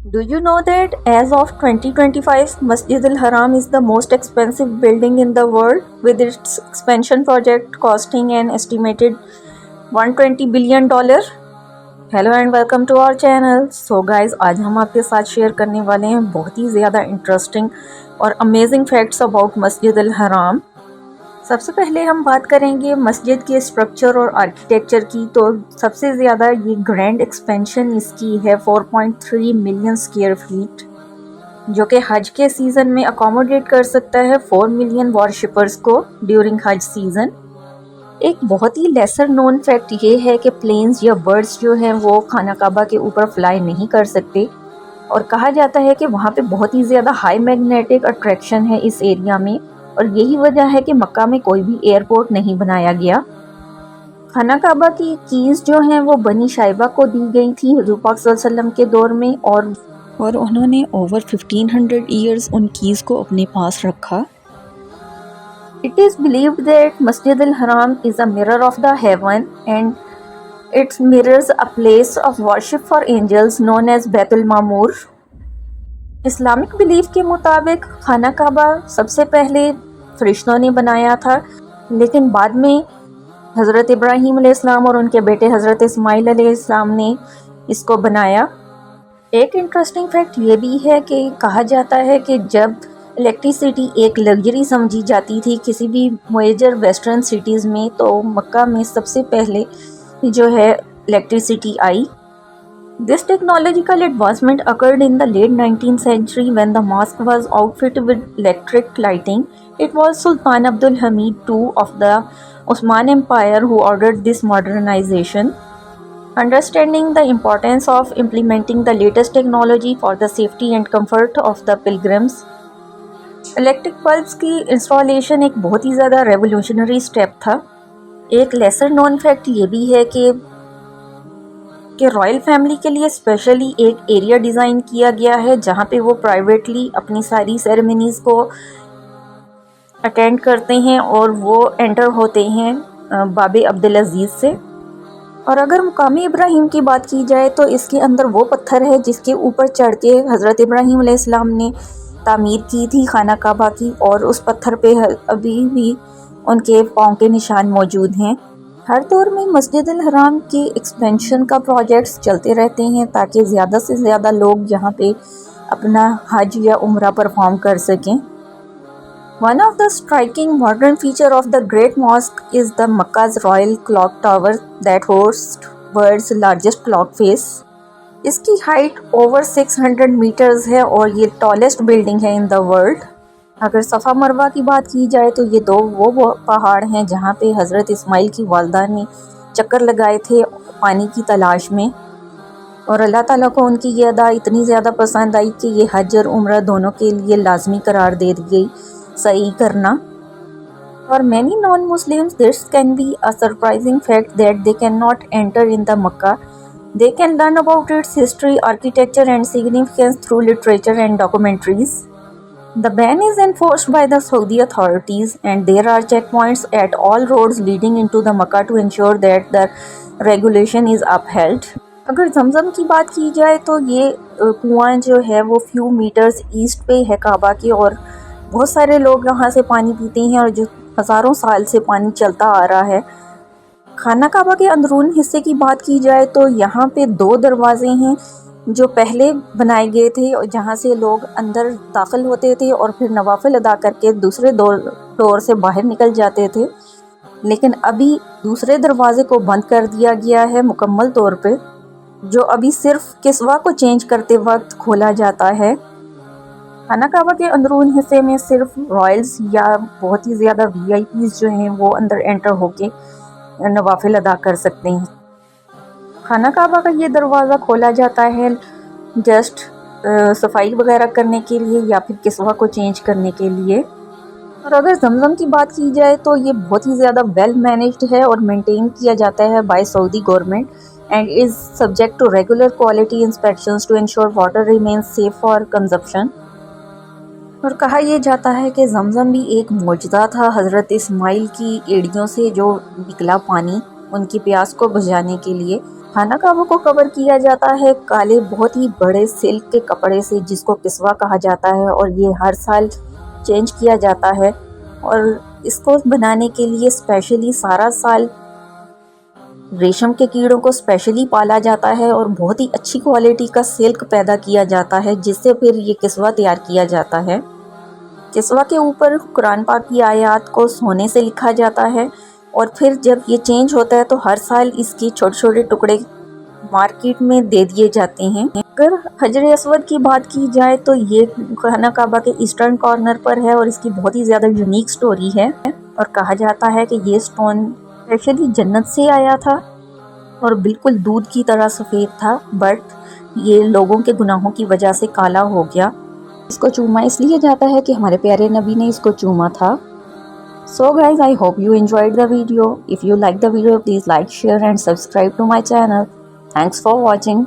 Do you know that as of 2025, Masjid al-Haram is the most expensive building in the world, with its expansion project costing an estimated $120 billion? Hello and welcome to our channel. So guys, आज हम आपके साथ share करने वाले हैं बहुत ही ज़्यादा interesting और अमेजिंग फैक्ट्स अबाउट मस्जिद अल-हराम। सबसे पहले हम बात करेंगे मस्जिद के स्ट्रक्चर और आर्किटेक्चर की। तो सबसे ज़्यादा ये ग्रैंड एक्सपेंशन इसकी है 4.3 मिलियन स्क्वायर फीट, जो कि हज के सीज़न में अकोमोडेट कर सकता है 4 मिलियन वॉरशिपर्स को ड्यूरिंग हज सीज़न। एक बहुत ही लेसर नोन फैक्ट ये है कि प्लेन्स या बर्ड्स जो हैं वो खाना काबा के ऊपर फ्लाई नहीं कर सकते, और कहा जाता है कि वहाँ पे बहुत ही ज़्यादा हाई मैग्नेटिक अट्रैक्शन है इस एरिया में, और यही वजह है कि मक्का में कोई भी एयरपोर्ट नहीं बनाया गया। खाना काबा की कीज़ जो हैं वो बनी शाइबा को दी गई थी हुज़ूर पाक सल्लल्लाहु अलैहि वसल्लम के दौर में, और उन्होंने ओवर 1500 ईयर्स उन कीज़ को अपने पास रखा। It is believed that Masjid al-Haram is a mirror of the heaven, and it mirrors a place of worship for angels known as Baitul Mamur। Islamic belief के मुताबिक खाना काबा सबसे पहले फरिश्तों ने बनाया था, लेकिन बाद में हज़रत इब्राहीम अलैहिस्सलाम और उनके बेटे हज़रत इस्माइल अलैहिस्सलाम ने इसको बनाया। एक इंटरेस्टिंग फैक्ट ये भी है कि कहा जाता है कि जब इलेक्ट्रिसिटी एक लग्जरी समझी जाती थी किसी भी मेजर वेस्टर्न सिटीज़ में, तो मक्का में सबसे पहले जो है electricity I. This technological advancement occurred in the late 19th century when the mosque was outfitted with electric lighting. It was Sultan Abdul Hamid II of the Osman Empire who ordered this modernization. Understanding the importance of implementing the latest technology for the safety and comfort of the pilgrims. Electric bulbs की installation एक बहुत ही ज़्यादा revolutionary step था। एक lesser known fact ये भी है कि रॉयल फैमिली के लिए स्पेशली एक एरिया डिज़ाइन किया गया है जहाँ पे वो प्राइवेटली अपनी सारी सेरेमनीज़ को अटेंड करते हैं और वो एंटर होते हैं बाबे अब्दुल अजीज़ से। और अगर मुकामी इब्राहिम की बात की जाए तो इसके अंदर वो पत्थर है जिसके ऊपर चढ़ के हज़रत इब्राहिम अलैहिस्सलाम ने तामीर की थी खाना काबा की, और उस पत्थर पे अभी भी उनके पाँव के निशान मौजूद हैं। हर दौर में मस्जिद अल-हराम के एक्सपेंशन का प्रोजेक्ट्स चलते रहते हैं ताकि ज़्यादा से ज़्यादा लोग यहाँ पे अपना हज या उम्रा परफॉर्म कर सकें। One of the striking modern feature of the great mosque is the मक्का's royal clock tower that host world's largest clock face. इसकी हाइट ओवर 600 मीटर्स है और ये टॉलेस्ट बिल्डिंग है इन द वर्ल्ड। अगर सफ़ा मरवा की बात की जाए तो ये वो पहाड़ हैं जहाँ पे हज़रत इस्माइल की वालदा ने चक्कर लगाए थे पानी की तलाश में, और अल्लाह ताला को उनकी ये अदा इतनी ज़्यादा पसंद आई कि ये हज और उम्रा दोनों के लिए लाजमी करार दे दी गई सही करना। For many non-Muslims, this can be a surprising fact that they cannot enter in the Makkah. They can learn about its history, architecture and significance through literature and documentaries. The ban is enforced by the Saudi authorities, and there are checkpoints at all roads leading into the Makkah to ensure that the regulation is upheld. अगर जमजम की बात की जाए तो ये कुआं जो है वो फ्यू मीटर्स ईस्ट पे है काबा के, और बहुत सारे लोग यहाँ से पानी पीते हैं और जो हज़ारों साल से पानी चलता आ रहा है। खाना काबा के अंदरून हिस्से की बात की जाए तो यहाँ पे 2 दरवाजे हैं जो पहले बनाए गए थे, और जहाँ से लोग अंदर दाखिल होते थे और फिर नवाफिल अदा करके दूसरे डोर से बाहर निकल जाते थे, लेकिन अभी दूसरे दरवाजे को बंद कर दिया गया है मुकम्मल तौर पे, जो अभी सिर्फ किस्वा को चेंज करते वक्त खोला जाता है। खाना काबा के अंदरून हिस्से में सिर्फ रॉयल्स या बहुत ही ज़्यादा VIPs जो हैं वो अंदर एंटर होके नवाफिल अदा कर सकते हैं। खाना काबा का ये दरवाज़ा खोला जाता है जस्ट सफाई वगैरह करने के लिए या फिर किस्वा को चेंज करने के लिए। और अगर जमजम की बात की जाए तो ये बहुत ही ज़्यादा वेल मैनेज्ड है और मेंटेन किया जाता है by Saudi government, and is subject to regular quality inspections to ensure water remains safe for consumption. और कहा यह जाता है कि जमजम भी एक मौजज़ा था हज़रत इस्माइल की एड़ियों से जो निकला पानी उनकी प्यास को बुझाने के लिए। خانہ کعبہ کو کور کیا جاتا ہے کالے بہت ہی بڑے سلک کے کپڑے سے جس کو کسوہ کہا جاتا ہے، اور یہ ہر سال چینج کیا جاتا ہے، اور اس کو بنانے کے لیے اسپیشلی سارا سال ریشم کے کیڑوں کو اسپیشلی پالا جاتا ہے اور بہت ہی اچھی کوالٹی کا سلک پیدا کیا جاتا ہے جس سے پھر یہ کسوہ تیار کیا جاتا ہے۔ کسوہ کے اوپر قرآن پاک کی آیات کو سونے سے لکھا جاتا ہے، اور پھر جب یہ چینج ہوتا ہے تو ہر سال اس کی چھوٹے چھوٹے ٹکڑے مارکیٹ میں دے دیے جاتے ہیں۔ اگر حجر اسود کی بات کی جائے تو یہ خانہ کعبہ کے ایسٹرن کارنر پر ہے، اور اس کی بہت ہی زیادہ یونیک سٹوری ہے، اور کہا جاتا ہے کہ یہ سٹون اسپیشلی جنت سے آیا تھا اور بالکل دودھ کی طرح سفید تھا، بٹ یہ لوگوں کے گناہوں کی وجہ سے کالا ہو گیا۔ اس کو چوما اس لیے جاتا ہے کہ ہمارے پیارے نبی نے اس کو چوما تھا۔ So guys, I hope you enjoyed the video. If you like the video, please like, share and subscribe to my channel. Thanks for watching.